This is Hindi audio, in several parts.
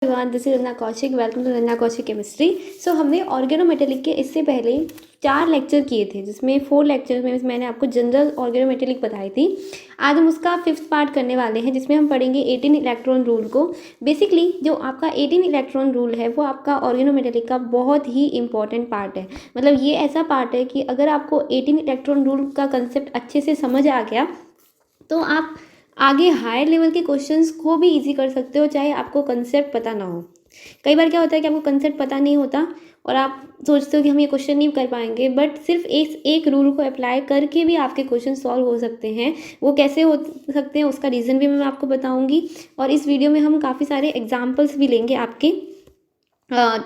Everyone, this is Ranjana Kaushik. Welcome to Ranjana Kaushik chemistry. So हमने ऑर्गेनोमेटेलिक के इससे पहले 4 लेक्चर किए थे, जिसमें 4 लेक्चर में मैंने आपको जनरल ऑर्गेनोमेटेलिक बताई थी। आज हम उसका 5th पार्ट करने वाले हैं, जिसमें हम पढ़ेंगे 18 इलेक्ट्रॉन रूल को। बेसिकली जो आपका 18 इलेक्ट्रॉन रूल है वो आपका ऑर्गेनोमेटेलिक का बहुत ही इंपॉर्टेंट पार्ट है। मतलब ये ऐसा पार्ट है कि अगर आपको 18 इलेक्ट्रॉन रूल का कंसेप्ट अच्छे से समझ आ गया तो आप आगे हायर लेवल के क्वेश्चंस को भी इजी कर सकते हो, चाहे आपको कंसेप्ट पता ना हो। कई बार क्या होता है कि आपको कंसेप्ट पता नहीं होता और आप सोचते हो कि हम ये क्वेश्चन नहीं कर पाएंगे, बट सिर्फ एक रूल को अप्लाई करके भी आपके क्वेश्चन सॉल्व हो सकते हैं। वो कैसे हो सकते हैं उसका रीज़न भी मैं आपको बताऊंगी। और इस वीडियो में हम काफ़ी सारे एग्जाम्पल्स भी लेंगे, आपके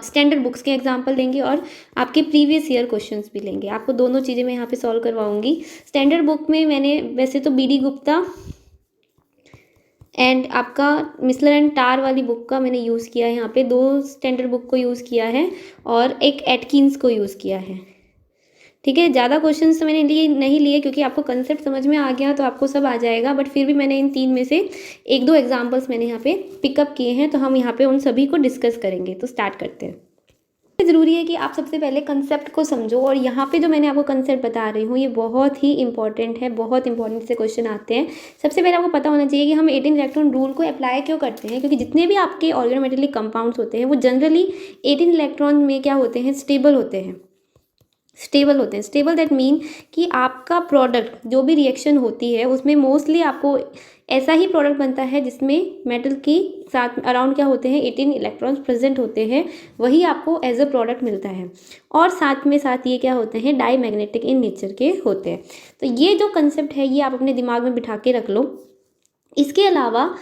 स्टैंडर्ड बुक्स के एग्जाम्पल लेंगे और आपके प्रीवियस ईयर क्वेश्चंस भी लेंगे। आपको दोनों चीज़ें मैं यहाँ पे सॉल्व करवाऊंगी। स्टैंडर्ड बुक में मैंने वैसे तो BD गुप्ता एंड आपका मिसलर एंड टार वाली बुक का मैंने यूज़ किया है। यहाँ पे 2 स्टैंडर्ड बुक को यूज़ किया है और एक एटकिंस को यूज़ किया है। ठीक है, ज़्यादा क्वेश्चंस तो मैंने नहीं लिए क्योंकि आपको कंसेप्ट समझ में आ गया तो आपको सब आ जाएगा, बट फिर भी मैंने इन 3 में से 1-2 एग्जाम्पल्स मैंने यहाँ पे पिकअप किए हैं, तो हम यहाँ पे उन सभी को डिस्कस करेंगे। तो स्टार्ट करते हैं। ज़रूरी है कि आप सबसे पहले कंसेप्ट को समझो, और यहाँ पे जो मैंने आपको कंसेप्ट बता रही हूँ ये बहुत ही इंपॉर्टेंट है, बहुत इंपॉर्टेंट से क्वेश्चन आते हैं। सबसे पहले आपको पता होना चाहिए कि हम 18 इलेक्ट्रॉन रूल को अप्लाई क्यों करते हैं, क्योंकि जितने भी आपके ऑर्गेनोमेटेलिक कंपाउंड्स होते हैं वो जनरली 18 इलेक्ट्रॉन में क्या होते हैं, स्टेबल होते हैं। स्टेबल दैट मीन कि आपका प्रोडक्ट जो भी रिएक्शन होती है उसमें मोस्टली आपको ऐसा ही प्रोडक्ट बनता है जिसमें मेटल की साथ अराउंड क्या होते हैं, 18 इलेक्ट्रॉन्स प्रेजेंट होते हैं, वही आपको एज अ प्रोडक्ट मिलता है। और साथ ये क्या होते हैं, डाई मैग्नेटिक इन नेचर के होते हैं। तो ये जो कंसेप्ट है ये आप अपने दिमाग में बिठा के रख लो। इसके अलावा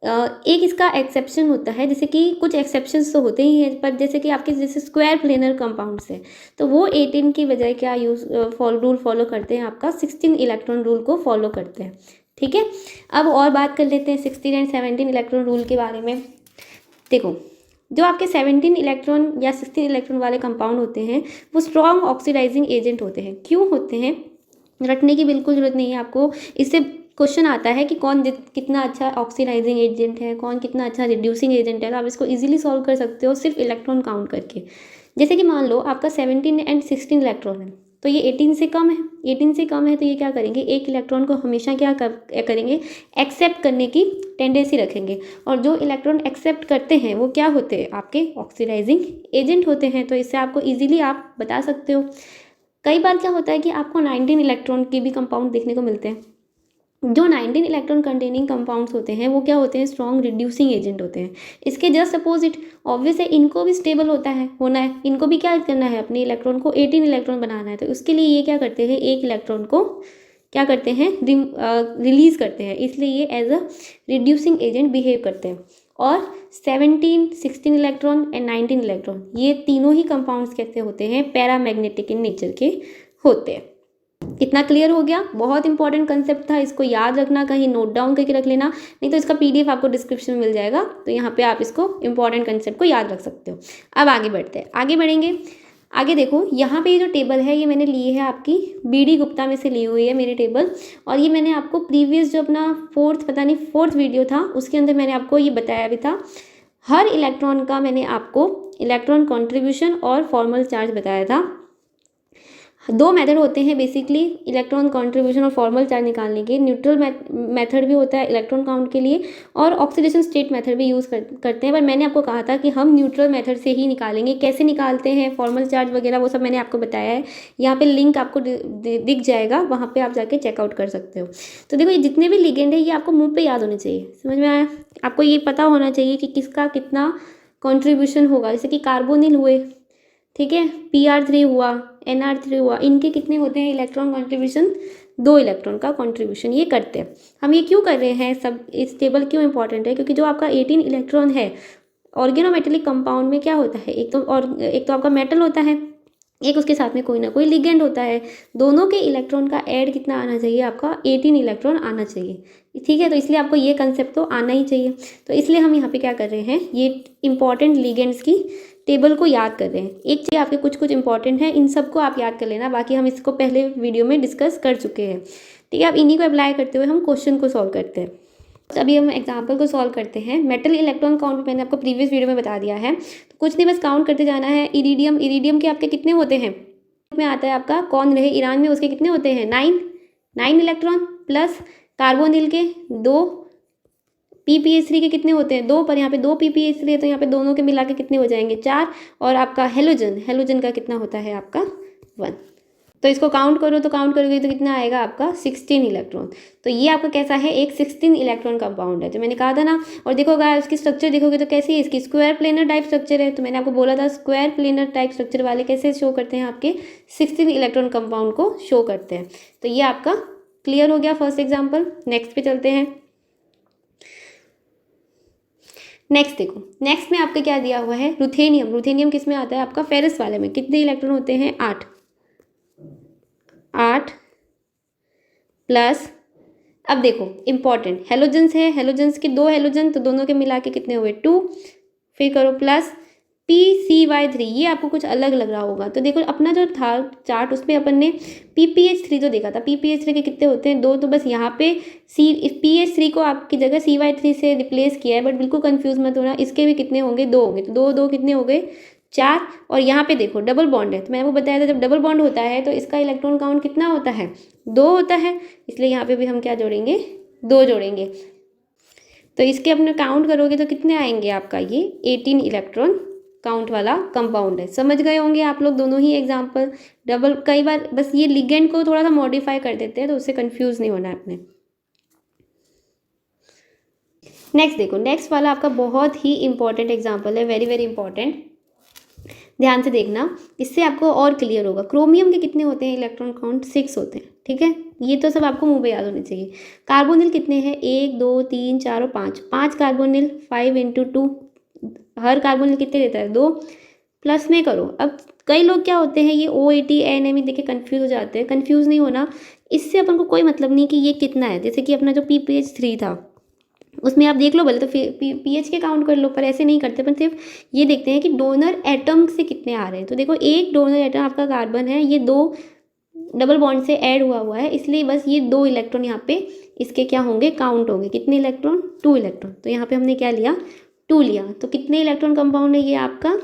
एक इसका एक्सेप्शन होता है, जैसे कि कुछ एक्सेप्शंस तो होते ही हैं, पर जैसे कि आपके जैसे स्क्वायर प्लेनर कंपाउंड्स है तो वो 18 की बजाय क्या रूल फॉलो करते हैं, आपका 16 इलेक्ट्रॉन रूल को फॉलो करते हैं। ठीक है, अब और बात कर लेते हैं 16 एंड 17 इलेक्ट्रॉन रूल के बारे में। देखो, जो आपके 17 इलेक्ट्रॉन या 16 इलेक्ट्रॉन वाले कंपाउंड होते हैं वो स्ट्रॉन्ग ऑक्सीडाइजिंग एजेंट होते हैं। क्यों होते हैं, रटने की बिल्कुल जरूरत नहीं है आपको। इससे क्वेश्चन आता है कि कौन कितना अच्छा ऑक्सीडाइजिंग एजेंट है, कौन कितना अच्छा रिड्यूसिंग एजेंट है, तो आप इसको इजीली सॉल्व कर सकते हो सिर्फ इलेक्ट्रॉन काउंट करके। जैसे कि मान लो आपका 17 एंड 16 इलेक्ट्रॉन है तो ये 18 से कम है। 18 से कम है तो ये क्या करेंगे, एक इलेक्ट्रॉन को हमेशा क्या करेंगे, एक्सेप्ट करने की टेंडेंसी रखेंगे। और जो इलेक्ट्रॉन एक्सेप्ट करते हैं वो क्या होते हैं, आपके ऑक्सीडाइजिंग एजेंट होते हैं। तो इससे आपको ईजिली आप बता सकते हो। कई बार क्या होता है कि आपको 19 इलेक्ट्रॉन के भी कंपाउंड देखने को मिलते हैं। जो 19 इलेक्ट्रॉन कंटेनिंग कंपाउंड्स होते हैं वो क्या होते हैं, स्ट्रॉन्ग रिड्यूसिंग एजेंट होते हैं। इसके जस्ट अपोजिट ऑब्वियस है, इनको भी स्टेबल होना है, इनको भी क्या करना है, अपने इलेक्ट्रॉन को 18 इलेक्ट्रॉन बनाना है। तो उसके लिए ये क्या करते हैं, एक इलेक्ट्रॉन को क्या करते हैं, रिलीज करते हैं, इसलिए ये as a reducing agent behave करते हैं। और 17, 16 इलेक्ट्रॉन एंड 19 इलेक्ट्रॉन ये तीनों ही कंपाउंड्स कैसे होते हैं, पैरामैग्नेटिक इन नेचर के होते हैं। इतना क्लियर हो गया, बहुत इंपॉर्टेंट कंसेप्ट था, इसको याद रखना, कहीं नोट डाउन करके रख लेना, नहीं तो इसका PDF आपको डिस्क्रिप्शन में मिल जाएगा, तो यहाँ पे आप इसको इंपॉर्टेंट कंसेप्ट को याद रख सकते हो। अब आगे बढ़ते हैं, आगे बढ़ेंगे। आगे देखो, यहाँ पे ये जो टेबल है ये मैंने ली है आपकी BD गुप्ता में से ली हुई है मेरी टेबल, और ये मैंने आपको प्रीवियस जो अपना फोर्थ वीडियो था उसके अंदर मैंने आपको ये बताया भी था। हर इलेक्ट्रॉन का मैंने आपको इलेक्ट्रॉन कॉन्ट्रीब्यूशन और फॉर्मल चार्ज बताया था। 2 मेथड होते हैं बेसिकली इलेक्ट्रॉन कंट्रीब्यूशन और फॉर्मल चार्ज निकालने के। न्यूट्रल मेथड भी होता है इलेक्ट्रॉन काउंट के लिए, और ऑक्सीडेशन स्टेट मेथड भी यूज़ करते हैं। पर मैंने आपको कहा था कि हम न्यूट्रल मेथड से ही निकालेंगे। कैसे निकालते हैं फॉर्मल चार्ज वगैरह वो सब मैंने आपको बताया है। यहाँ पे लिंक आपको दिख जाएगा, वहाँ पर आप जाके चेकआउट कर सकते हो। तो देखो, ये जितने भी लिगेंड है ये आपको मुँह पर याद होने चाहिए, समझ में आया। आपको ये पता होना चाहिए कि किसका कितना कॉन्ट्रीब्यूशन होगा। जैसे कि कार्बोनिल हुए, ठीक है, PR3 हुआ, NR3 हुआ, इनके कितने होते हैं इलेक्ट्रॉन कंट्रीब्यूशन, 2 इलेक्ट्रॉन का कंट्रीब्यूशन ये करते हैं। हम ये क्यों कर रहे हैं, सब इस टेबल क्यों इंपॉर्टेंट है, क्योंकि जो आपका 18 इलेक्ट्रॉन है ऑर्गेनोमेटेलिक कंपाउंड में क्या होता है, एक तो आपका मेटल होता है, एक उसके साथ में कोई ना कोई लिगेंड होता है। दोनों के इलेक्ट्रॉन का ऐड कितना आना चाहिए, आपका 18 इलेक्ट्रॉन आना चाहिए। ठीक है, तो इसलिए आपको ये कंसेप्ट तो आना ही चाहिए। तो इसलिए हम यहाँ पे क्या कर रहे हैं, ये इंपॉर्टेंट लिगेंड्स की टेबल को याद कर रहे हैं। एक चीज़ आपके कुछ इंपॉर्टेंट है, इन सबको आप याद कर लेना, बाकी हम इसको पहले वीडियो में डिस्कस कर चुके हैं। ठीक है, अब इन्हीं को अप्लाई करते हुए हम क्वेश्चन को सॉल्व करते हैं। अभी हम एग्जाम्पल को सॉल्व करते हैं। मेटल इलेक्ट्रॉन काउंट मैंने आपको प्रीवियस वीडियो में बता दिया है, तो कुछ नहीं बस काउंट करते जाना है। इरीडियम के आपके कितने होते हैं, में आता है आपका कौन रहे ईरान में, उसके कितने होते हैं 9 इलेक्ट्रॉन, प्लस कार्बोनिल के 2, PPH3 के कितने होते हैं 2, पर यहाँ पे 2 PPH3 है तो यहाँ पे दोनों के मिला के कितने हो जाएंगे 4, और आपका हेलोजन का कितना होता है आपका 1। तो इसको काउंट करो, तो काउंट करोगे तो कितना आएगा आपका 16 इलेक्ट्रॉन। तो ये आपका कैसा है, एक 16 इलेक्ट्रॉन कंपाउंड है जो मैंने कहा था ना। और देखो अगर इसकी स्ट्रक्चर देखोगे तो कैसी है, इसकी स्क्वायर प्लेनर टाइप स्ट्रक्चर है। तो मैंने आपको बोला था स्क्वायर प्लेनर टाइप स्ट्रक्चर वाले कैसे शो करते हैं, आपके 16 इलेक्ट्रॉन कंपाउंड को शो करते हैं। तो ये आपका क्लियर हो गया फर्स्ट एग्जाम्पल। नेक्स्ट पे चलते हैं। नेक्स्ट देखो, नेक्स्ट में आपका क्या दिया हुआ है, रुथेनियम किस में आता है आपका फेरस वाले में। कितने इलेक्ट्रॉन होते हैं 8 प्लस, अब देखो इंपॉर्टेंट हेलोजन्स है, हेलोजन्स के 2 हेलोजन, तो दोनों के मिला के कितने हुए 2, फिर करो प्लस PCY3, ये आपको कुछ अलग लग रहा होगा। तो देखो अपना जो था चार्ट उसमें अपन ने PPH3 तो देखा था, PPH3 के कितने होते हैं 2, तो बस यहाँ पे PH3 को आपकी जगह CY3 से रिप्लेस किया है। बट बिल्कुल कंफ्यूज मत होना, इसके भी कितने होंगे 2 होंगे, तो 2 कितने हो गए 4। और यहाँ पे देखो डबल बॉन्ड है, तो मैंने आपको बताया था जब डबल बॉन्ड होता है तो इसका इलेक्ट्रॉन काउंट कितना होता है 2 होता है, इसलिए यहाँ पे भी हम क्या जोड़ेंगे 2 जोड़ेंगे। तो इसके अपने काउंट करोगे तो कितने आएंगे आपका, ये 18 इलेक्ट्रॉन काउंट वाला कंपाउंड है। समझ गए होंगे आप लोग दोनों ही एग्जाम्पल। डबल कई बार बस ये लिगेंड को थोड़ा सा मॉडिफाई कर देते हैं, तो उससे कंफ्यूज नहीं होना है आपने। नेक्स्ट देखो, नेक्स्ट वाला आपका बहुत ही इंपॉर्टेंट एग्जाम्पल है, वेरी वेरी इंपॉर्टेंट, ध्यान से देखना, इससे आपको और क्लियर होगा। क्रोमियम के कितने होते हैं इलेक्ट्रॉन काउंट 6 होते हैं, ठीक है, ये तो सब आपको मुंह पे याद होने चाहिए। कार्बोनिल कितने हैं 1 2 3 4 और 5 कार्बोनिल 5 × 2, हर कार्बोनिल कितने देता है 2, प्लस में करो। अब कई लोग क्या होते हैं ये OAT NME देख के कन्फ्यूज हो जाते हैं, कन्फ्यूज नहीं होना, इससे अपन को कोई मतलब नहीं कि ये कितना है। जैसे कि अपना जो PPH3 था उसमें आप देख लो भले तो PH के काउंट कर लो, पर ऐसे नहीं करते, पर सिर्फ ये देखते हैं कि डोनर एटम से कितने आ रहे हैं। तो देखो एक डोनर एटम आपका कार्बन है, ये 2 डबल बॉन्ड से ऐड हुआ है, इसलिए बस ये 2 इलेक्ट्रॉन यहाँ पे इसके क्या होंगे काउंट होंगे, कितने इलेक्ट्रॉन 2 इलेक्ट्रॉन। तो यहाँ पे हमने क्या लिया 2 लिया, तो कितने इलेक्ट्रॉन कंपाउंड है ये आपका,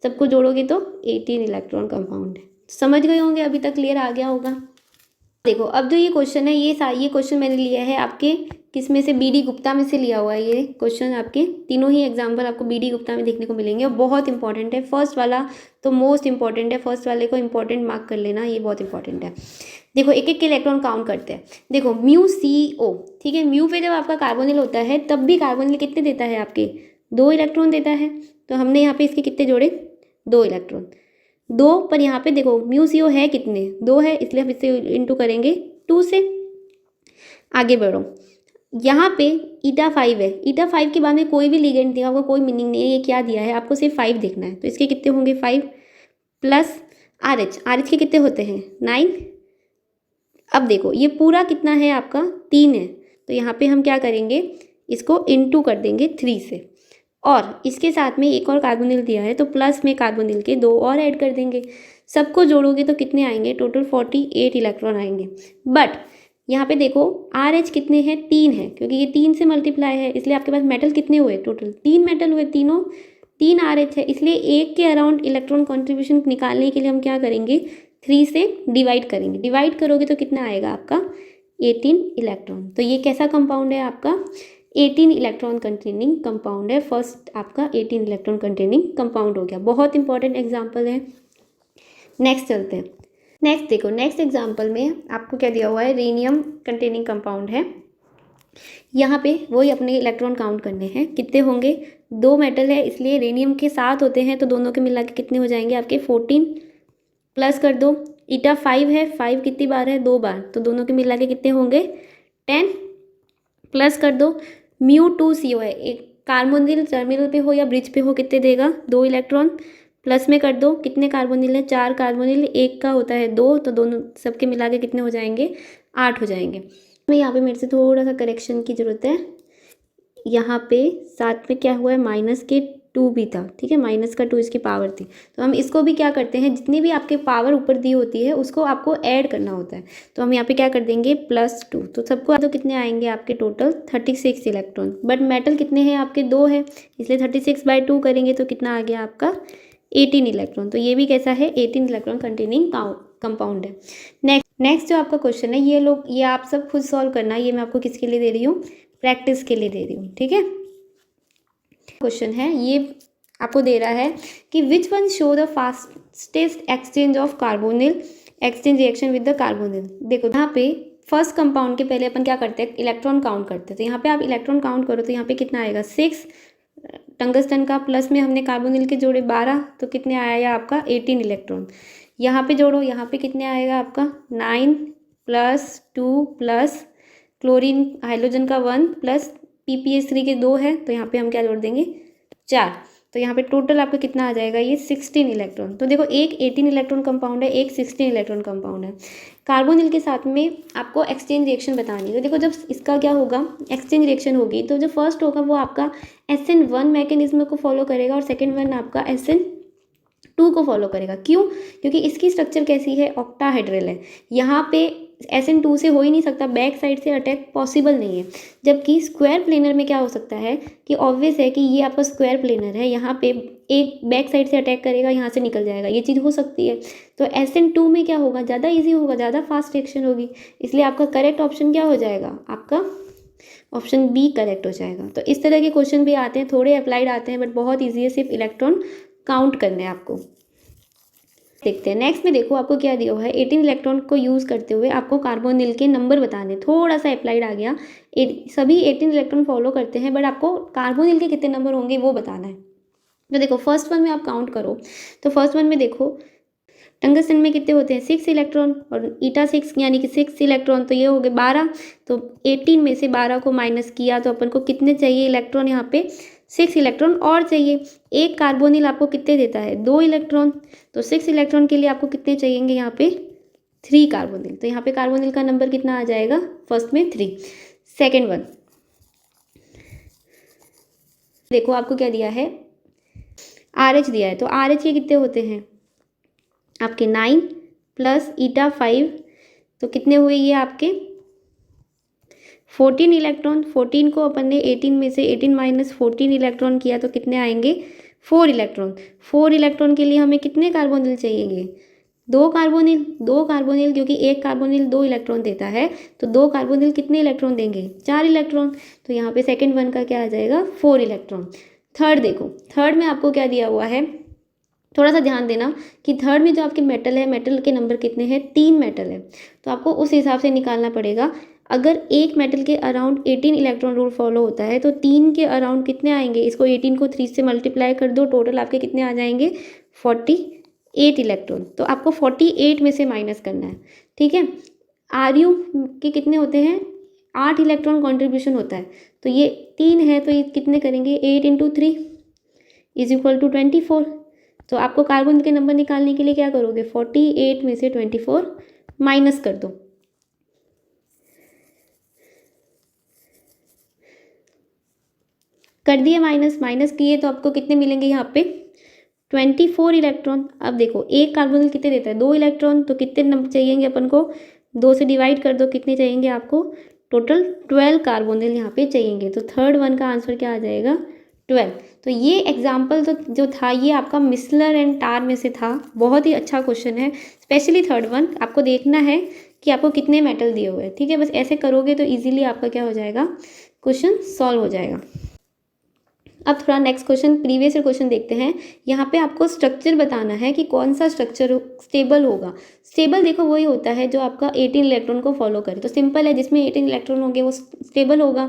सबको जोड़ोगे तो 18 इलेक्ट्रॉन कंपाउंड है। समझ गए होंगे, अभी तक क्लियर आ गया होगा। देखो अब जो ये क्वेश्चन है, ये क्वेश्चन मैंने लिया है आपके किस में से, BD गुप्ता में से लिया हुआ है ये क्वेश्चन। आपके तीनों ही एग्जाम्पल आपको BD गुप्ता में देखने को मिलेंगे और बहुत इंपॉर्टेंट है। फर्स्ट वाला तो मोस्ट इंपॉर्टेंट है, फर्स्ट वाले को इंपॉर्टेंट मार्क कर लेना, ये बहुत इंपॉर्टेंट है। देखो एक एक इलेक्ट्रॉन काउंट करते हैं। देखो μCO, ठीक है, म्यू पे जब आपका कार्बोनिल होता है तब भी कार्बोनिल कितने देता है आपके 2 इलेक्ट्रॉन देता है। तो हमने यहाँ पे इसके कितने जोड़े 2 इलेक्ट्रॉन 2, पर यहाँ पे देखो μCO है कितने 2 है, इसलिए हम इससे इंटू करेंगे 2 से। आगे बढ़ो, यहाँ पे η5 है, η5 के बाद में कोई भी लिगेंड दिया होगा कोई मीनिंग नहीं है, ये क्या दिया है आपको सिर्फ 5 देखना है। तो इसके कितने होंगे 5 प्लस RH के कितने होते हैं 9। अब देखो ये पूरा कितना है आपका 3 है, तो यहाँ पे हम क्या करेंगे इसको इंटू कर देंगे 3 से, और इसके साथ में एक और कार्बोनिल दिया है तो प्लस में कार्बोनिल के 2 और ऐड कर देंगे। सबको जोड़ोगे तो कितने आएंगे टोटल 48 इलेक्ट्रॉन आएंगे। बट यहाँ पे देखो RH कितने हैं 3 है, क्योंकि ये 3 से मल्टीप्लाई है, इसलिए आपके पास मेटल कितने हुए टोटल 3 मेटल हुए, तीनों 3 RH है, इसलिए 1 के अराउंड इलेक्ट्रॉन कॉन्ट्रीब्यूशन निकालने के लिए हम क्या करेंगे 3 से डिवाइड करेंगे। डिवाइड करोगे तो कितना आएगा आपका 18 इलेक्ट्रॉन। तो ये कैसा कंपाउंड है आपका 18 इलेक्ट्रॉन कंटेनिंग कंपाउंड है। फर्स्ट आपका 18 इलेक्ट्रॉन कंटेनिंग कंपाउंड हो गया, बहुत इंपॉर्टेंट एग्जाम्पल है। नेक्स्ट चलते हैं। नेक्स्ट देखो, नेक्स्ट एग्जाम्पल में आपको क्या दिया हुआ है रेनियम कंटेनिंग कंपाउंड है। यहाँ पे वही अपने इलेक्ट्रॉन काउंट करने हैं, कितने होंगे 2 मेटल है इसलिए रेनियम के 7 होते हैं, तो दोनों के मिला के कितने हो जाएंगे आपके 14 प्लस कर दो। η5 है, 5 कितनी बार है 2 बार, तो दोनों के मिला के कितने होंगे 10 प्लस कर दो। μ2CO है, एक कार्बोनिल टर्मिनल पे हो या ब्रिज पे हो कितने देगा 2 इलेक्ट्रॉन, प्लस में कर दो कितने कार्बोनिल है 4 कार्बोनिल, एक का होता है 2, तो दोनों सबके मिला के कितने हो जाएंगे 8 हो जाएंगे। मैं यहाँ पे मेरे से थोड़ा सा करेक्शन की ज़रूरत है, यहाँ पे साथ में क्या हुआ है 2 भी था, ठीक है, माइनस का 2 इसकी पावर थी। तो हम इसको भी क्या करते हैं, जितनी भी आपके पावर ऊपर दी होती है उसको आपको ऐड करना होता है। तो हम यहाँ पे क्या कर देंगे +2, तो सबको तो कितने आएंगे आपके टोटल 36 इलेक्ट्रॉन, बट मेटल कितने हैं आपके 2 है, इसलिए 36/2 करेंगे तो कितना आ गया आपका 18 इलेक्ट्रॉन। तो ये भी कैसा है 18 इलेक्ट्रॉन कंटेनिंग कंपाउंड है। नेक्स्ट जो आपका क्वेश्चन है ये आप सब खुद सॉल्व करना, ये मैं आपको किसके लिए दे रही हूँ, प्रैक्टिस के लिए दे रही हूँ, ठीक है। क्वेश्चन है ये आपको दे रहा है कि which one show the fastest exchange of carbonyl exchange reaction with the carbonyl. देखो यहाँ पे फर्स्ट कंपाउंड के पहले अपन क्या करते हैं, इलेक्ट्रॉन काउंट करते हैं। तो यहाँ पे आप इलेक्ट्रॉन काउंट करो तो यहाँ पे कितना आएगा 6 टंगस्टन का, प्लस में हमने कार्बोनिल के जोड़े 12, तो कितने आया आपका 18 इलेक्ट्रॉन। यहाँ पे जोड़ो, यहाँ पे कितने आएगा आपका 9 + 2 प्लस क्लोरीन हाइड्रोजन का 1 प्लस PPH3 के 2 है, तो यहाँ पे हम क्या जोड़ देंगे 4। तो यहाँ पे टोटल आपका कितना आ जाएगा ये 16 इलेक्ट्रॉन। तो देखो एक 18 इलेक्ट्रॉन कंपाउंड है, एक 16 इलेक्ट्रॉन कंपाउंड है। कार्बोनिल के साथ में आपको एक्सचेंज रिएक्शन बतानी है। तो देखो जब इसका क्या होगा, एक्सचेंज रिएक्शन होगी, तो जो फर्स्ट होगा वो आपका SN1 मैकेनिज्म को फॉलो करेगा और सेकेंड वन आपका SN2 को फॉलो करेगा। क्यों? क्योंकि इसकी स्ट्रक्चर कैसी है, ऑक्टाहेड्रल है। यहाँ पे SN2 से हो ही नहीं सकता, बैक साइड से अटैक पॉसिबल नहीं है। जबकि स्क्वायर प्लेनर में क्या हो सकता है कि ऑब्वियस है कि ये आपका स्क्वायर प्लेनर है, यहाँ पे एक बैक साइड से अटैक करेगा, यहाँ से निकल जाएगा, ये चीज़ हो सकती है। तो SN2 में क्या होगा, ज़्यादा ईजी होगा, ज़्यादा फास्ट रिएक्शन होगी, इसलिए आपका करेक्ट ऑप्शन क्या हो जाएगा, आपका ऑप्शन बी करेक्ट हो जाएगा। तो इस तरह के क्वेश्चन भी आते हैं, थोड़े अप्लाइड आते हैं, बट बहुत ईजी है, सिर्फ इलेक्ट्रॉन काउंट करने हैं आपको। देखते हैं नेक्स्ट में, देखो आपको क्या दिया हुआ है, 18 इलेक्ट्रॉन को यूज़ करते हुए आपको कार्बोनिल के नंबर बताने। थोड़ा सा अप्लाइड आ गया, सभी 18 इलेक्ट्रॉन फॉलो करते हैं, बट आपको कार्बोनिल के कितने नंबर होंगे वो बताना है। तो देखो फर्स्ट वन में आप काउंट करो, तो फर्स्ट वन में देखो टंगस्टन में कितने होते हैं 6 इलेक्ट्रॉन और ईटा 6 यानी कि 6 इलेक्ट्रॉन, तो ये हो गए 12। तो 18 में से 12 को माइनस किया तो अपन को कितने चाहिए इलेक्ट्रॉन, यहाँ पे 6 इलेक्ट्रॉन और चाहिए। एक कार्बोनिल आपको कितने देता है 2 इलेक्ट्रॉन, तो 6 इलेक्ट्रॉन के लिए आपको कितने चाहिएंगे यहाँ पे 3 कार्बोनिल। तो यहाँ पे कार्बोनिल का नंबर कितना आ जाएगा, फर्स्ट में 3। सेकेंड वन देखो आपको क्या दिया है, RH दिया है। तो RH के कितने होते हैं आपके 9 प्लस ईटा 5, तो कितने हुए ये आपके 14 इलेक्ट्रॉन। 14 को अपन ने 18 में से 18 माइनस 14 इलेक्ट्रॉन किया तो कितने आएंगे 4 इलेक्ट्रॉन। 4 इलेक्ट्रॉन के लिए हमें कितने कार्बोनिल चाहिए, 2 कार्बोनिल। 2 कार्बोनिल क्योंकि एक कार्बोनिल 2 इलेक्ट्रॉन देता है, तो 2 कार्बोनिल कितने इलेक्ट्रॉन देंगे 4 इलेक्ट्रॉन। तो यहाँ पे सेकेंड वन का क्या आ जाएगा 4 इलेक्ट्रॉन। थर्ड देखो, थर्ड में आपको क्या दिया हुआ है, थोड़ा सा ध्यान देना कि थर्ड में जो आपके मेटल है, मेटल के नंबर कितने हैं 3 मेटल है, तो आपको उस हिसाब से निकालना पड़ेगा। अगर एक मेटल के अराउंड 18 इलेक्ट्रॉन रूल फॉलो होता है तो 3 के अराउंड कितने आएंगे, इसको 18 को 3 से मल्टीप्लाई कर दो, टोटल आपके कितने आ जाएंगे 48 इलेक्ट्रॉन। तो आपको 48 में से माइनस करना है, ठीक है। RU के कितने होते हैं 8 इलेक्ट्रॉन कॉन्ट्रीब्यूशन होता है, तो ये 3 है, तो ये कितने करेंगे 8 × 3 = 24। तो आपको कार्बन के नंबर निकालने के लिए क्या करोगे 48 में से 24 माइनस कर दो। कर दिए माइनस किए तो आपको कितने मिलेंगे यहाँ पे 24 इलेक्ट्रॉन। अब देखो एक कार्बोनिल कितने देता है 2 इलेक्ट्रॉन, तो कितने नंबर चाहिए अपन को 2 से डिवाइड कर दो, कितने चाहिए आपको टोटल 12 कार्बोनिल यहाँ पे चाहिए। तो थर्ड वन का आंसर क्या आ जाएगा 12। तो ये एग्जाम्पल तो जो था ये आपका मिसलर एंड टार में से था, बहुत ही अच्छा क्वेश्चन है, स्पेशली थर्ड वन। आपको देखना है कि आपको कितने मेटल दिए हुए हैं, ठीक है। बस ऐसे करोगे तो इजीली आपका क्या हो जाएगा क्वेश्चन सॉल्व हो जाएगा। अब थोड़ा नेक्स्ट क्वेश्चन प्रीवियस क्वेश्चन देखते हैं। यहाँ पे आपको स्ट्रक्चर बताना है कि कौन सा स्ट्रक्चर स्टेबल होगा। स्टेबल देखो वही होता है जो आपका 18 इलेक्ट्रॉन को फॉलो करे। तो सिंपल है, जिसमें 18 इलेक्ट्रॉन होंगे वो स्टेबल होगा।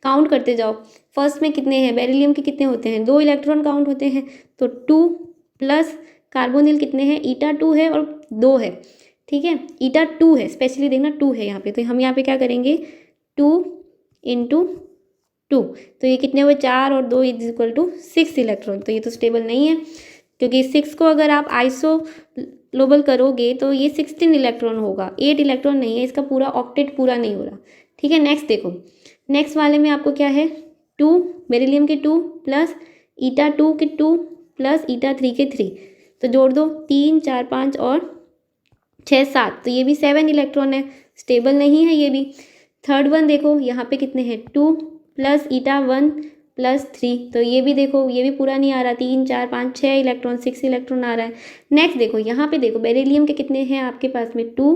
काउंट करते जाओ, फर्स्ट में कितने हैं बेरिलियम के कितने होते हैं 2 इलेक्ट्रॉन काउंट होते हैं, तो 2 प्लस कार्बोनिल कितने हैं ईटा 2 है और 2 है, ठीक है। ईटा 2 है, स्पेशली देखना 2 है यहाँ पे, तो हम यहाँ पे क्या करेंगे 2 × 2, तो ये कितने हुए 4 और 2 = 6 इलेक्ट्रॉन। तो ये तो स्टेबल नहीं है, क्योंकि 6 को अगर आप आइसोलोबल करोगे तो ये 16 इलेक्ट्रॉन होगा, 8 इलेक्ट्रॉन नहीं है, इसका पूरा ऑक्टेट पूरा नहीं हो रहा, ठीक है। नेक्स्ट देखो, नेक्स्ट वाले में आपको क्या है 2 बेरिलियम के 2 प्लस ईटा 2 के 2 प्लस ईटा 3 के 3, तो जोड़ दो 3 4 5 और 6 7, तो ये भी 7 इलेक्ट्रॉन है, स्टेबल नहीं है ये भी। थर्ड वन देखो यहाँ पे कितने हैं 2 प्लस ईटा 1 प्लस 3, तो ये भी देखो ये भी पूरा नहीं आ रहा, 3 4 5 6 इलेक्ट्रॉन 6 इलेक्ट्रॉन आ रहा है। नेक्स्ट देखो यहाँ पे देखो बेरिलियम के कितने हैं आपके पास में 2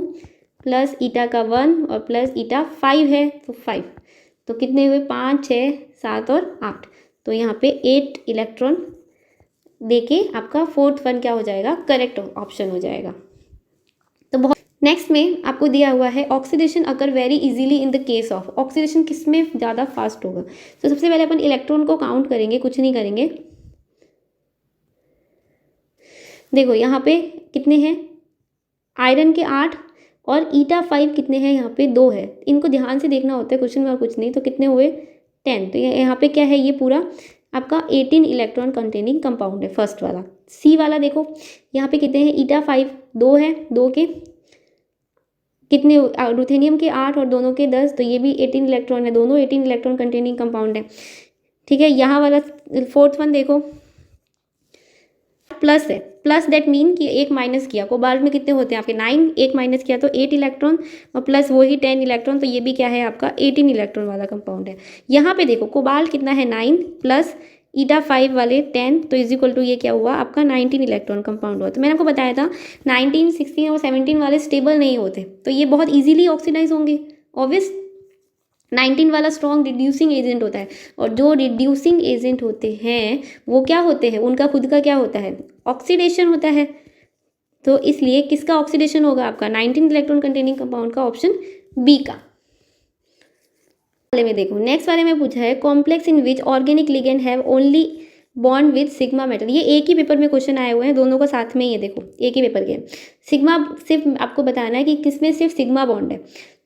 प्लस ईटा का 1 और प्लस ईटा 5 है, तो 5, तो कितने हुए 5 6 7 और 8, तो यहाँ पे 8 इलेक्ट्रॉन देके आपका फोर्थ वन क्या हो जाएगा, करेक्ट ऑप्शन हो जाएगा। तो बहुत नेक्स्ट में आपको दिया हुआ है oxidation occur very easily in the case of, oxidation किस में ज़्यादा फास्ट होगा। तो सबसे पहले अपन इलेक्ट्रॉन को काउंट करेंगे, कुछ नहीं करेंगे। देखो यहाँ पे कितने हैं, आयरन के 8 और ईटा 5 कितने हैं, यहाँ पे 2 है, इनको ध्यान से देखना होता है क्वेश्चन में और कुछ नहीं। तो कितने हुए 10, तो यहाँ पे क्या है, ये पूरा आपका 18 इलेक्ट्रॉन कंटेनिंग कंपाउंड है फर्स्ट वाला। सी वाला देखो यहाँ पे कितने हैं, ईटा 5 2 है, 2 के कितने, रुथेनियम के 8 और दोनों के 10, तो ये भी 18 इलेक्ट्रॉन है, दोनों 18 इलेक्ट्रॉन कंटेनिंग कंपाउंड है। ठीक है, यहाँ वाला फोर्थ वन देखो प्लस है, प्लस दैट मीन कि एक माइनस किया, कोबाल्ट में कितने होते हैं आपके 9, एक माइनस किया तो 8 इलेक्ट्रॉन और प्लस वही 10 इलेक्ट्रॉन, तो ये भी क्या है आपका 18 इलेक्ट्रॉन वाला कंपाउंड है। यहाँ पे देखो कोबाल्ट कितना है 9 प्लस ईटा 5 वाले 10, तो इज इक्वल टू ये क्या हुआ आपका 19 इलेक्ट्रॉन कंपाउंड हुआ। तो मैंने आपको बताया था 19 16 और 17 वाले स्टेबल नहीं होते, तो ये बहुत ईजिली ऑक्सीडाइज होंगे। ऑब्वियस 19 वाला स्ट्रॉन्ग रिड्यूसिंग एजेंट होता है, और जो रिड्यूसिंग एजेंट होते हैं वो क्या होते हैं, उनका खुद का क्या होता है, ऑक्सीडेशन होता है। तो इसलिए किसका ऑक्सीडेशन होगा आपका 19 इलेक्ट्रॉन कंटेनिंग कंपाउंड का, ऑप्शन बी का। वाले में देखो नेक्स्ट वाले में पूछा है complex in which organic ligand have only bond with sigma metal. ये एक ही पेपर में क्वेश्चन आए हुए हैं, दोनों को साथ में, ये देखो एक ही पेपर के। सिग्मा सिर्फ आपको बताना है कि किसमें सिर्फ सिग्मा बॉन्ड है।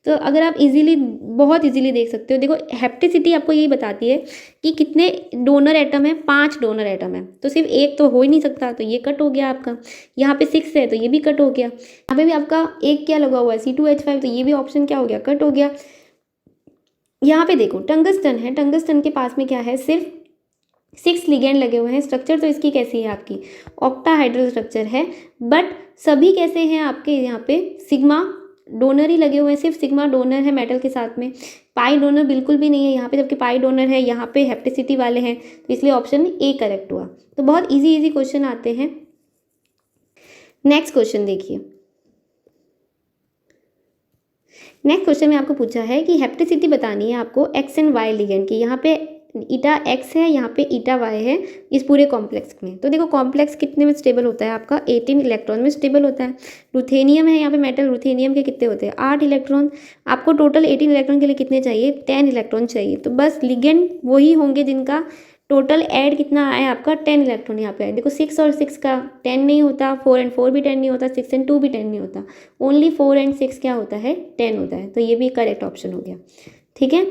तो अगर आप इजीली, बहुत इजीली देख सकते हो, देखो हेप्टिसिटी आपको यही बताती है कि कितने डोनर एटम है, 5 डोनर एटम है, तो सिर्फ एक तो हो ही नहीं सकता, तो ये कट हो गया आपका। यहाँ पे 6 है तो ये भी कट हो गया। यहाँ पे भी आपका एक क्या लगा हुआ है C2H5, तो ये भी ऑप्शन क्या हो गया, कट हो गया। यहाँ पे देखो टंगस्टन है, टंगस्टन के पास में क्या है, सिर्फ 6 लिगेंड लगे हुए हैं। स्ट्रक्चर तो इसकी कैसी है आपकी ऑक्टाहाइड्रल स्ट्रक्चर है, बट सभी कैसे हैं आपके यहाँ पे सिग्मा डोनर ही लगे हुए हैं, सिर्फ सिग्मा डोनर है मेटल के साथ में, पाई डोनर बिल्कुल भी नहीं है यहाँ पे, जबकि पाई डोनर है यहाँ पे, हेप्टिसिटी वाले हैं, तो इसलिए ऑप्शन ए करेक्ट हुआ। तो बहुत इजी क्वेश्चन आते हैं। नेक्स्ट क्वेश्चन देखिए, नेक्स्ट क्वेश्चन में आपको पूछा है कि हेप्टिसिटी बतानी है आपको एक्स एंड वाई लिगेंड की। यहाँ पे ईटा एक्स है, यहाँ पे ईटा वाई है इस पूरे कॉम्प्लेक्स में। तो देखो कॉम्प्लेक्स कितने में स्टेबल होता है आपका, 18 इलेक्ट्रॉन में स्टेबल होता है। रुथेनियम है यहाँ पे मेटल, रुथेनियम के कितने होते हैं 8 इलेक्ट्रॉन। आपको टोटल 18 इलेक्ट्रॉन के लिए कितने चाहिए, 10 इलेक्ट्रॉन चाहिए। तो बस लिगेंड वही होंगे जिनका टोटल ऐड कितना आया आपका 10 इलेक्ट्रॉन यहाँ पे आए। देखो 6 और 6 का 10 नहीं होता, 4 एंड 4 भी 10 नहीं होता, 6 एंड 2 भी 10 नहीं होता, ओनली 4 एंड 6 क्या होता है 10 होता है। तो ये भी करेक्ट ऑप्शन हो गया। ठीक है,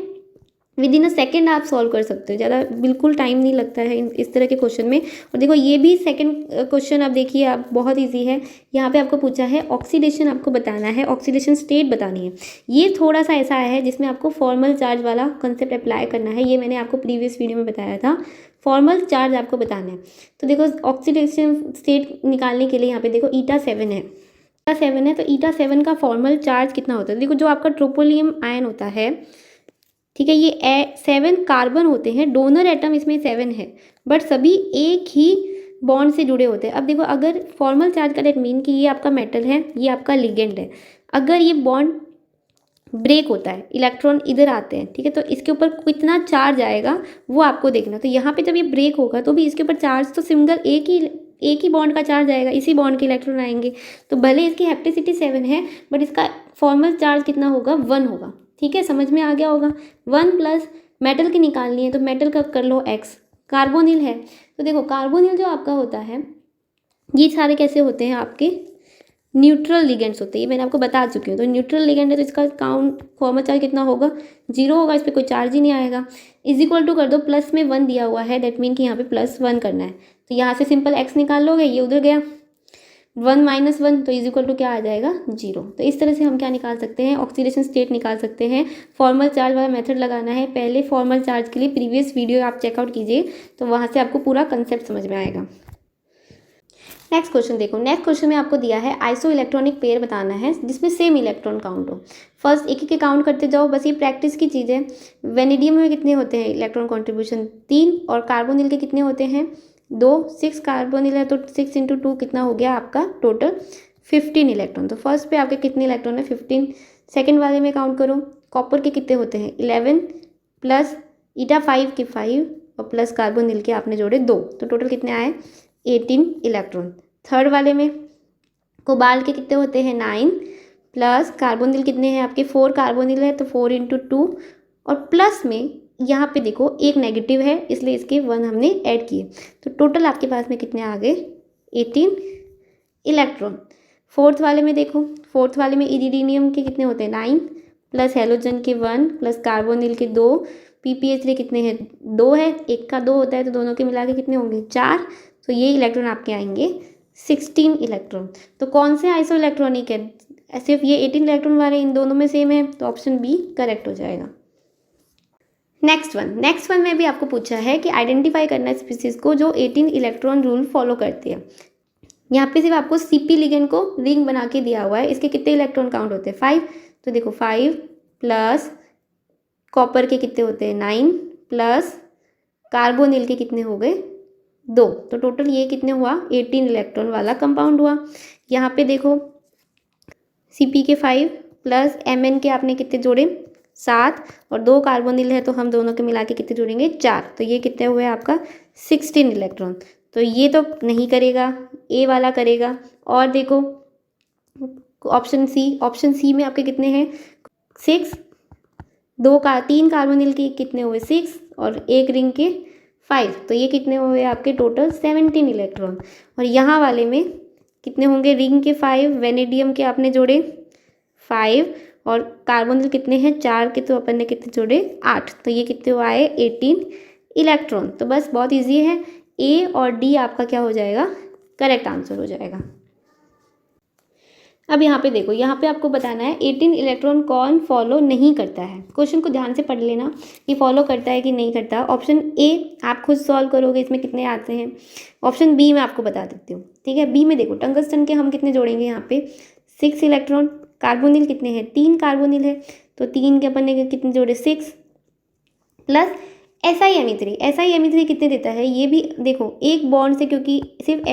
विद इन अ सेकेंड आप सॉल्व कर सकते हो, ज़्यादा बिल्कुल टाइम नहीं लगता है इस तरह के क्वेश्चन में। और देखो ये भी सेकंड क्वेश्चन आप देखिए, आप बहुत इजी है। यहाँ पे आपको पूछा है ऑक्सीडेशन आपको बताना है, ऑक्सीडेशन स्टेट बतानी है। ये थोड़ा सा ऐसा है जिसमें आपको फॉर्मल चार्ज वाला कंसेप्ट अप्लाई करना है, ये मैंने आपको प्रीवियस वीडियो में बताया था। फॉर्मल चार्ज आपको बताना है। तो देखो ऑक्सीडेशन स्टेट निकालने के लिए यहाँ पे देखो ईटा 7 है, ईटा 7 है, तो ईटा 7 का फॉर्मल चार्ज कितना होता है। देखो जो आपका ट्रोपोलियम आयन होता है, ठीक है, ये 7 कार्बन होते हैं, डोनर एटम इसमें 7 है, बट सभी एक ही बॉन्ड से जुड़े होते हैं। अब देखो अगर फॉर्मल चार्ज का दैट मीन कि ये आपका मेटल है, ये आपका लिगेंड है, अगर ये बॉन्ड ब्रेक होता है, इलेक्ट्रॉन इधर आते हैं, ठीक है, तो इसके ऊपर कितना चार्ज आएगा वो आपको देखना। तो यहाँ पे जब ये ब्रेक होगा तो भी इसके ऊपर चार्ज तो सिंगल एक ही बॉन्ड का चार्ज आएगा, इसी बॉन्ड के इलेक्ट्रॉन आएंगे। तो भले इसकी हेप्टिसिटी 7 है, बट इसका फॉर्मल चार्ज कितना होगा 1 होगा। ठीक है, समझ में आ गया होगा। 1 प्लस मेटल की निकालनी है, तो मेटल का कर लो x। कार्बोनिल है, तो देखो कार्बोनिल जो आपका होता है, ये सारे कैसे होते हैं आपके न्यूट्रल लिगेंड्स होते हैं, ये मैंने आपको बता चुकी हूँ। तो न्यूट्रल लिगेंड है तो इसका काउंट फॉर्मल चार्ज कितना होगा 0 होगा, इस पर कोई चार्ज ही नहीं आएगा। इज इक्वल टू कर दो, प्लस में 1 दिया हुआ है, दैट मीन कि यहाँ पे +1 करना है। तो यहाँ से सिंपल x निकाल लोगे, ये उधर गया, 1 माइनस 1 तो इज इक्वल टू क्या आ जाएगा 0। तो इस तरह से हम क्या निकाल सकते हैं, ऑक्सीडेशन स्टेट निकाल सकते हैं। फॉर्मल चार्ज वाला मेथड लगाना है। पहले फॉर्मल चार्ज के लिए प्रीवियस वीडियो आप चेकआउट कीजिए, तो वहाँ से आपको पूरा कंसेप्ट समझ में आएगा। नेक्स्ट क्वेश्चन देखो। नेक्स्ट क्वेश्चन में आपको दिया है आइसो इलेक्ट्रॉनिक पेयर बताना है जिसमें सेम इलेक्ट्रॉन काउंट हो। फर्स्ट एक एक काउंट करते जाओ, बस ये प्रैक्टिस की चीज़ है। वेनेडियम में कितने होते हैं इलेक्ट्रॉन कॉन्ट्रीब्यूशन 3, और कार्बोनिल के कितने होते हैं 2। 6 कार्बोनिल है तो 6 इंटू 2 कितना हो गया आपका टोटल 15 इलेक्ट्रॉन। तो फर्स्ट पे आपके कितने इलेक्ट्रॉन है 15। सेकेंड वाले में काउंट करो, कॉपर के कितने होते हैं 11 प्लस ईटा 5 के 5 और प्लस कार्बोनिल के आपने जोड़े 2, तो टोटल कितने आए 18 इलेक्ट्रॉन। थर्ड वाले में कोबाल्ट के कितने होते हैं 9 प्लस कार्बोनिल कितने हैं आपके 4 कार्बोनिल है तो 4 इंटू 2, और प्लस में यहाँ पे देखो एक नेगेटिव है इसलिए इसके 1 हमने ऐड किए, तो टोटल आपके पास में कितने आ गए 18 इलेक्ट्रॉन। फोर्थ वाले में देखो, फोर्थ वाले में इरिडियम के कितने होते हैं 9 प्लस हेलोजन के 1 प्लस कार्बोनिल के 2, PPH3 कितने हैं 2 है, एक का 2 होता है तो दोनों के मिला के कितने होंगे 4, तो ये इलेक्ट्रॉन आपके आएंगे 16 इलेक्ट्रॉन। तो कौन से आइसो इलेक्ट्रॉनिक है, सिर्फ ये 18 इलेक्ट्रॉन वाले इन दोनों में सेम है, तो ऑप्शन बी करेक्ट हो जाएगा। नेक्स्ट वन में भी आपको पूछा है कि आइडेंटिफाई करना स्पीसीज को जो 18 इलेक्ट्रॉन रूल फॉलो करती है। यहाँ पे सिर्फ आपको CP लिगेंड को रिंग बना के दिया हुआ है, इसके कितने इलेक्ट्रॉन काउंट होते हैं 5, तो देखो 5 प्लस कॉपर के कितने होते हैं 9 प्लस कार्बोनिल के कितने हो गए 2, तो टोटल ये कितने हुआ 18 इलेक्ट्रॉन वाला कंपाउंड हुआ। यहाँ पे देखो CP के 5 प्लस MN के आपने कितने जोड़े 7, और 2 कार्बोनिल है तो हम दोनों के मिला के कितने जोड़ेंगे 4, तो ये कितने हुए आपका 16 इलेक्ट्रॉन। तो ये तो नहीं करेगा, ए वाला करेगा। और देखो ऑप्शन सी में आपके कितने हैं 6, 3 कार्बोनिल के कितने हुए 6 और एक रिंग के 5, तो ये कितने हुए आपके टोटल 17 इलेक्ट्रॉन। और यहाँ वाले में कितने होंगे रिंग के 5, वेनेडियम के आपने जोड़े 5 और कार्बोनिल कितने हैं 4 के, तो अपन ने कितने जोड़े 8, तो ये कितने हुआ है 18 इलेक्ट्रॉन। तो बस बहुत ईजी है, ए और डी आपका क्या हो जाएगा करेक्ट आंसर हो जाएगा। अब यहाँ पे देखो, यहाँ पे आपको बताना है 18 इलेक्ट्रॉन कौन फॉलो नहीं करता है। क्वेश्चन को ध्यान से पढ़ लेना कि फॉलो करता है कि नहीं करता। ऑप्शन ए आप खुद सॉल्व करोगे, इसमें कितने आते हैं। ऑप्शन बी मैं आपको बता देती हूँ, ठीक है। बी में देखो टंगस्टन के हम कितने जोड़ेंगे यहाँ पे 6 इलेक्ट्रॉन, कार्बोनिल कितने हैं 3 कार्बोनिल है तो 3 के अपन ने कितने जोड़े 6 प्लस SiMe3 कितने देता है, ये भी देखो एक बॉन्ड से, क्योंकि सिर्फ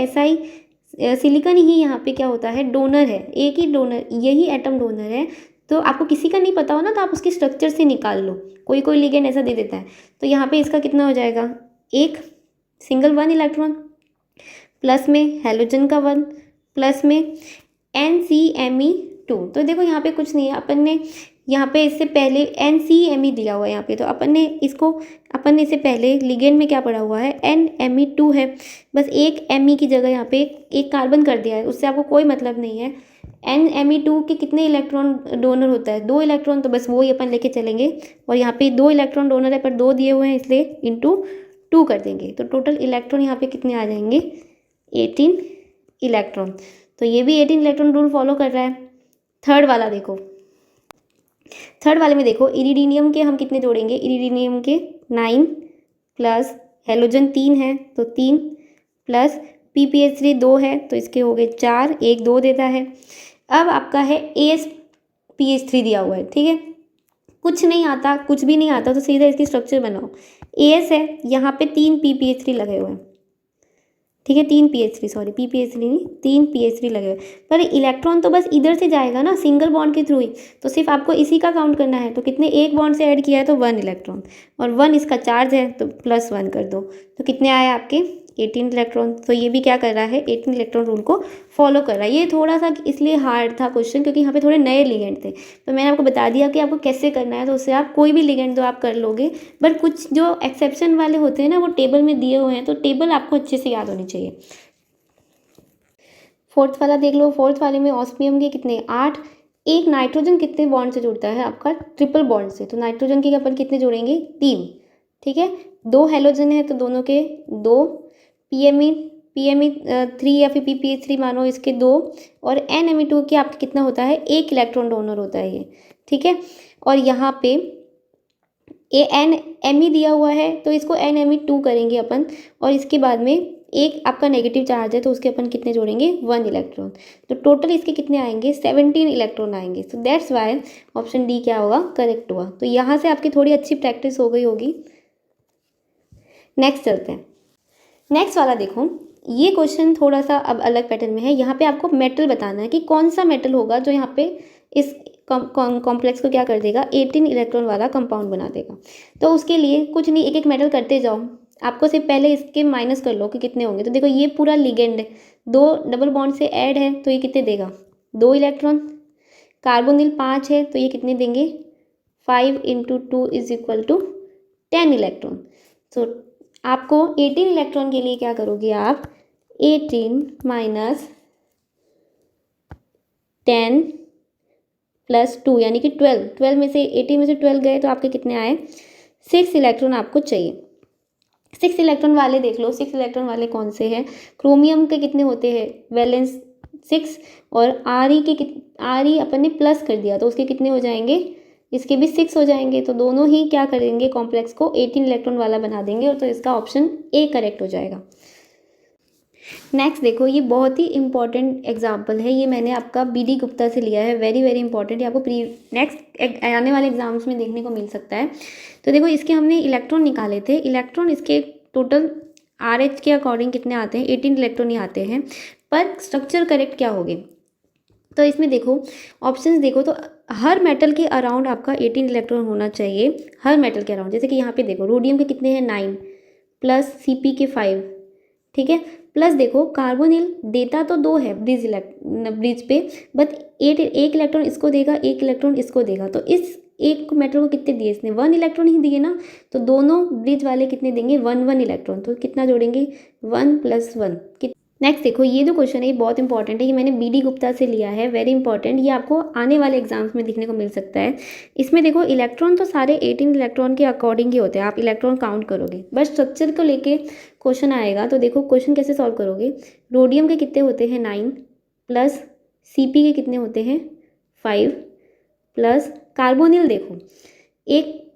Si सिलिकॉन ही यहाँ पे क्या होता है डोनर है, एक ही डोनर, यही एटम डोनर है। तो आपको किसी का नहीं पता हो ना तो आप उसके स्ट्रक्चर से निकाल लो, कोई लिगेंड ऐसा दे देता है। तो यहाँ पे इसका कितना हो जाएगा एक सिंगल 1 इलेक्ट्रॉन, प्लस में हेलोजन का 1, प्लस में NCMe2। तो देखो यहाँ पे कुछ नहीं है, अपन ने यहाँ पे इससे पहले NCMe दिया हुआ है यहाँ पे, तो अपन ने इससे पहले लिगेंड में क्या पड़ा हुआ है NMe2 है, बस एक Me की जगह यहाँ पे एक कार्बन कर दिया है, उससे आपको कोई मतलब नहीं है। NMe2 के कितने इलेक्ट्रॉन डोनर होता है 2 इलेक्ट्रॉन, तो बस वो ही अपन लेके चलेंगे। और यहाँ पे 2 इलेक्ट्रॉन डोनर है पर 2 दिए हुए हैं इसलिए इंटू 2 कर देंगे, तो टोटल इलेक्ट्रॉन यहाँ पे कितने आ जाएंगे 18 इलेक्ट्रॉन। तो ये भी 18 इलेक्ट्रॉन रूल फॉलो कर रहा है। थर्ड वाले में देखो इरिडियम के हम कितने जोड़ेंगे, इरिडियम के 9 प्लस हेलोजन 3 है तो 3 प्लस PPH3 2 है तो इसके हो गए 4, एक 2 देता है। अब आपका है AsPH3 दिया हुआ है, ठीक है। कुछ भी नहीं आता तो सीधा इसकी स्ट्रक्चर बनाओ। AS है, यहाँ पे 3 PPH3 लगे हुए हैं, ठीक है, 3 PPH3 लगे हुए, पर इलेक्ट्रॉन तो बस इधर से जाएगा ना सिंगल बॉन्ड के थ्रू ही, तो सिर्फ आपको इसी का काउंट करना है। तो कितने एक बॉन्ड से ऐड किया है तो 1 इलेक्ट्रॉन, और 1 इसका चार्ज है तो प्लस 1 कर दो, तो कितने आए आपके 18 इलेक्ट्रॉन। तो ये भी क्या कर रहा है 18 इलेक्ट्रॉन रूल को फॉलो कर रहा है। ये थोड़ा सा इसलिए हार्ड था क्वेश्चन क्योंकि यहाँ पे थोड़े नए लिगेंड थे, तो मैंने आपको बता दिया कि आपको कैसे करना है, तो उससे आप कोई भी लिगेंड तो आप कर लोगे। बट कुछ जो एक्सेप्शन वाले होते हैं ना वो टेबल में दिए हुए हैं, तो टेबल आपको अच्छे से याद होनी चाहिए। फोर्थ वाला देख लो, फोर्थ वाले में ऑस्मियम के कितने 8, एक नाइट्रोजन कितने बॉन्ड से जुड़ता है आपका ट्रिपल बॉन्ड से, तो नाइट्रोजन के अपन कितने जोड़ेंगे 3, ठीक है। 2 हेलोजन है तो दोनों के 2, PMe3 या फिर PPH3 मानो इसके 2 और NMe2 के आपके कितना होता है, 1 इलेक्ट्रॉन डोनर होता है ये, ठीक है। और यहाँ पे NMe दिया हुआ है तो इसको NMe2 करेंगे अपन, और इसके बाद में एक आपका नेगेटिव चार्ज है तो उसके अपन कितने जोड़ेंगे, 1 इलेक्ट्रॉन। तो टोटल इसके कितने आएंगे, 17 इलेक्ट्रॉन आएंगे। So that's why option D क्या होगा, करेक्ट हुआ। तो यहाँ से आपकी थोड़ी अच्छी प्रैक्टिस हो गई होगी। नेक्स्ट चलते हैं। नेक्स्ट वाला देखो, ये क्वेश्चन थोड़ा सा अब अलग पैटर्न में है। यहाँ पे आपको मेटल बताना है कि कौन सा मेटल होगा जो यहाँ पे इस कॉम्प्लेक्स को क्या कर देगा, 18 इलेक्ट्रॉन वाला कंपाउंड बना देगा। तो उसके लिए कुछ नहीं, एक एक मेटल करते जाओ। आपको सिर्फ पहले इसके माइनस कर लो कि कितने होंगे। तो देखो ये पूरा लिगेंड है, 2 डबल बॉन्ड से ऐड है तो ये कितने देगा, 2 इलेक्ट्रॉन। कार्बोनिल 5 है तो ये कितने देंगे, 5 × 2 = 10 इलेक्ट्रॉन। तो आपको 18 इलेक्ट्रॉन के लिए क्या करोगे आप, 18 - 10 + 2 यानी कि 12 में से 18 में से 12 गए तो आपके कितने आए, 6 इलेक्ट्रॉन आपको चाहिए। 6 इलेक्ट्रॉन वाले देख लो, 6 इलेक्ट्रॉन वाले कौन से हैं। क्रोमियम के कितने होते हैं, वैलेंस 6, और Re अपन ने प्लस कर दिया तो उसके कितने हो जाएंगे, इसके भी 6 हो जाएंगे। तो दोनों ही क्या करेंगे, कॉम्प्लेक्स को 18 इलेक्ट्रॉन वाला बना देंगे, और तो इसका ऑप्शन ए करेक्ट हो जाएगा। नेक्स्ट देखो, ये बहुत ही इंपॉर्टेंट एग्जाम्पल है, ये मैंने आपका BD गुप्ता से लिया है। वेरी वेरी इंपॉर्टेंट, ये आपको नेक्स्ट आने वाले एग्जाम्स में देखने को मिल सकता है। तो देखो इसके हमने इलेक्ट्रॉन निकाले थे। इलेक्ट्रॉन इसके टोटल RH के अकॉर्डिंग कितने आते हैं, 18 इलेक्ट्रॉन ही आते हैं, पर स्ट्रक्चर करेक्ट क्या होगी। तो इसमें देखो ऑप्शंस देखो, तो हर मेटल के अराउंड आपका 18 इलेक्ट्रॉन होना चाहिए, हर मेटल के अराउंड। जैसे कि यहाँ पे देखो रोडियम के कितने हैं, 9 + Cp के 5, ठीक है। प्लस देखो कार्बोनिल देता तो 2 है ब्रिज पे, बट 1 इलेक्ट्रॉन इसको देगा, 1 इलेक्ट्रॉन इसको देगा। तो इस एक मेटल को कितने दिए इसने, 1 इलेक्ट्रॉन ही दिए ना। तो दोनों ब्रिज वाले कितने देंगे, 1 इलेक्ट्रॉन। तो कितना जोड़ेंगे, 1 + 1। नेक्स्ट देखो, ये जो क्वेश्चन है ये बहुत इंपॉर्टेंट है, ये मैंने BD गुप्ता से लिया है, वेरी इंपॉर्टेंट। ये आपको आने वाले एग्जाम्स में देखने को मिल सकता है। इसमें देखो इलेक्ट्रॉन तो सारे 18 इलेक्ट्रॉन के अकॉर्डिंग ही होते हैं, आप इलेक्ट्रॉन काउंट करोगे, बस स्ट्रक्चर को लेके क्वेश्चन आएगा। तो देखो क्वेश्चन कैसे सॉल्व करोगे। रोडियम के कितने होते हैं, 9 + Cp के कितने होते हैं, 5 + कार्बोनिल देखो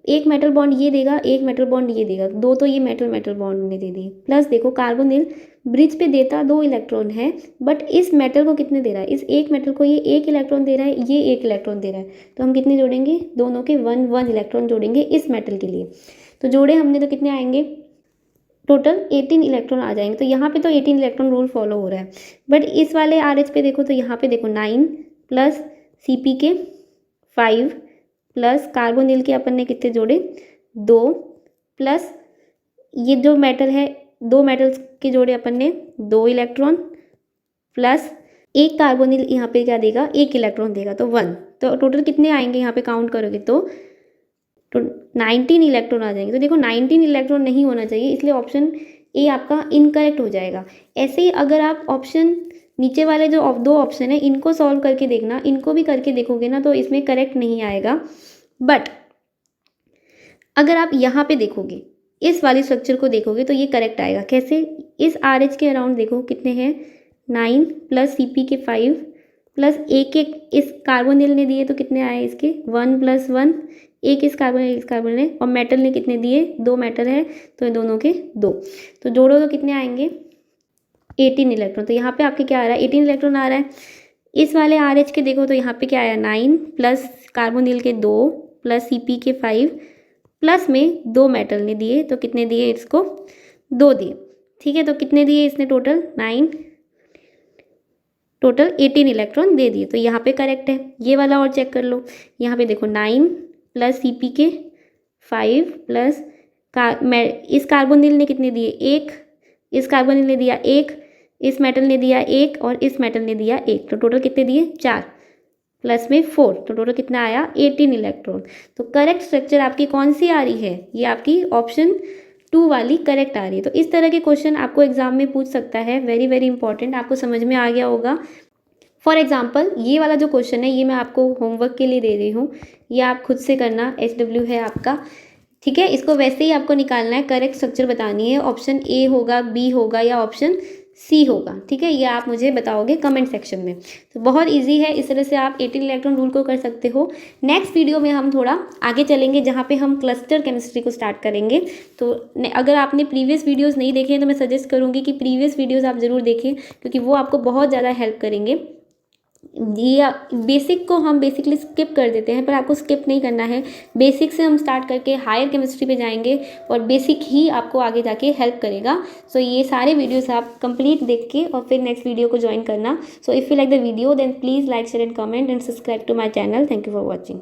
एक मेटल बॉन्ड ये देगा, एक मेटल बॉन्ड ये देगा, 2 तो ये मेटल बॉन्ड ने दे दिए। प्लस देखो कार्बोनिल ब्रिज पे देता 2 इलेक्ट्रॉन है, बट इस मेटल को कितने दे रहा है, इस एक मेटल को ये 1 इलेक्ट्रॉन दे रहा है, ये 1 इलेक्ट्रॉन दे रहा है। तो हम कितने जोड़ेंगे, दोनों के 1 इलेक्ट्रॉन जोड़ेंगे इस मेटल के लिए। तो जोड़े हमने तो कितने आएंगे, टोटल 18 इलेक्ट्रॉन आ जाएंगे। तो यहाँ पे तो 18 इलेक्ट्रॉन रूल फॉलो हो रहा है, बट इस वाले RH पे देखो, तो यहाँ पे देखो 9 + Cp के 5 + कार्बोनिल के अपन ने कितने जोड़े, 2, प्लस ये जो मेटल है 2 मेटल्स के जोड़े अपन ने 2 इलेक्ट्रॉन, प्लस एक कार्बोनिल यहाँ पे क्या देगा, 1 इलेक्ट्रॉन देगा, तो 1। तो टोटल कितने आएंगे यहाँ पे काउंट करोगे तो 19 इलेक्ट्रॉन आ जाएंगे। तो देखो 19 इलेक्ट्रॉन नहीं होना चाहिए, इसलिए ऑप्शन ए आपका इनकरेक्ट हो जाएगा। ऐसे ही अगर आप ऑप्शन नीचे वाले जो 2 ऑप्शन है इनको सॉल्व करके देखना, इनको भी करके देखोगे ना तो इसमें करेक्ट नहीं आएगा। बट अगर आप यहाँ पे देखोगे, इस वाली स्ट्रक्चर को देखोगे तो ये करेक्ट आएगा। कैसे, इस RH के अराउंड देखो कितने हैं, 9 + Cp के 5 प्लस एक इस कार्बोनिल ने दिए तो कितने आए इसके, 1 + 1, एक इस कार्बन ने, और मेटल ने कितने दिए, 2 मेटल है तो ये दोनों के 2। तो जोड़ो तो कितने आएंगे, 18 इलेक्ट्रॉन। तो यहाँ पे आपके क्या आ रहा है, 18 इलेक्ट्रॉन आ रहा है। इस वाले RH के देखो तो यहाँ पे क्या आया, 9 + कार्बोनिल के 2 + Cp के 5 प्लस में 2 मेटल ने दिए तो कितने दिए इसको, 2 दिए, ठीक है। तो कितने दिए इसने, टोटल 9, टोटल 18 इलेक्ट्रॉन दे दिए। तो यहाँ पे करेक्ट है। ये वाला और चेक कर लो, यहाँ पे देखो 9 + Cp के 5 प्लस इस कार्बोनिल ने कितने दिए, 1, इस कार्बोनिल ने दिया 1, इस मेटल ने दिया 1 और इस मेटल ने दिया 1। तो टोटल कितने दिए, 4 प्लस में 4। तो टोटल कितना आया, 18 इलेक्ट्रॉन। तो करेक्ट स्ट्रक्चर आपकी कौन सी आ रही है, ये आपकी ऑप्शन 2 वाली करेक्ट आ रही है। तो इस तरह के क्वेश्चन आपको एग्जाम में पूछ सकता है, वेरी वेरी इंपॉर्टेंट। आपको समझ में आ गया होगा। फॉर एग्जाम्पल ये वाला जो क्वेश्चन है ये मैं आपको होमवर्क के लिए दे रही हूँ, ये आप खुद से करना, SW है आपका, ठीक है। इसको वैसे ही आपको निकालना है, करेक्ट स्ट्रक्चर बतानी है, ऑप्शन ए होगा, बी होगा या ऑप्शन सी होगा, ठीक है। ये आप मुझे बताओगे कमेंट सेक्शन में। तो बहुत इजी है, इस तरह से आप 18 इलेक्ट्रॉन रूल को कर सकते हो। नेक्स्ट वीडियो में हम थोड़ा आगे चलेंगे जहाँ पे हम क्लस्टर केमिस्ट्री को स्टार्ट करेंगे। तो अगर आपने प्रीवियस वीडियोस नहीं देखे हैं तो मैं सजेस्ट करूँगी कि प्रीवियस वीडियोस आप ज़रूर देखें, क्योंकि वो आपको बहुत ज़्यादा हेल्प करेंगे। ये बेसिक को हम बेसिकली स्किप कर देते हैं, पर आपको स्किप नहीं करना है। बेसिक से हम स्टार्ट करके हायर केमिस्ट्री पे जाएंगे और बेसिक ही आपको आगे जाके हेल्प करेगा। सो ये सारे वीडियोस आप कंप्लीट देख के और फिर नेक्स्ट वीडियो को ज्वाइन करना। So if you like the video then please like share and comment and subscribe to my channel. Thank you for watching.